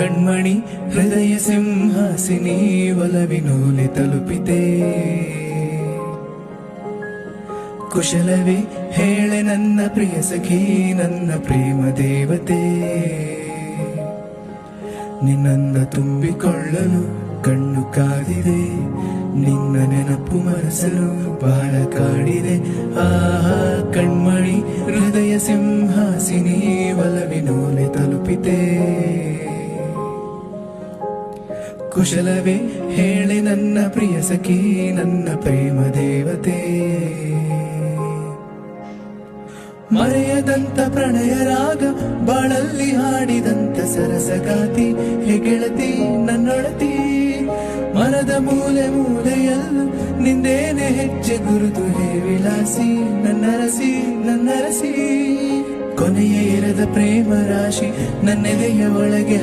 ಕಣ್ಮಣಿ ಹೃದಯ ಸಿಂಹಾಸಿನಿ ಒಲವಿನೂಲೆ ತಲುಪಿದೆ. ಕುಶಲವೇ ಹೇಳೆ ನನ್ನ ಪ್ರಿಯ ಸಖಿ, ನನ್ನ ಪ್ರೇಮ ದೇವತೆ. ನಿನ್ನಂದ ತುಂಬಿಕೊಳ್ಳಲು ಕಣ್ಣು ಕಾದಿದೆ, ನಿನ್ನ ನೆನಪು ಮನಸ್ಸಲು ಬಹಳ ಕಾಡಿದೆ. ಆಹಾ ಕಣ್ಮಣಿ ಹೃದಯ ಸಿಂಹಾಸಿನಿ ಒಲವಿನೂಲೆ ತಲುಪಿದೆ. ಕುಶಲವೇ ಹೇಳೆ ನನ್ನ ಪ್ರಿಯ ಸಖಿ, ನನ್ನ ಪ್ರೇಮ ದೇವತೆ. ಮರೆಯದಂತ ಪ್ರಣಯ ರಾಗ ಬಾಳಲ್ಲಿ ಹಾಡಿದಂತ ಸರಸಗಾತಿ, ಹೇ ಗೆಳತಿ ನನ್ನೊಡತಿ. ಮನದ ಮೂಲೆ ಮೂಲೆಯಲ್ಲೂ ನಿಂದೇನೆ ಹೆಜ್ಜೆ ಗುರುತು, ಹೇ ವಿಲಾಸಿ ನನ್ನರಸಿ ನನ್ನರಸಿ. ಕೊನೆಯ ಇರದ ಪ್ರೇಮ ರಾಶಿ ನನ್ನೆದೆಯ ಒಳಗೆ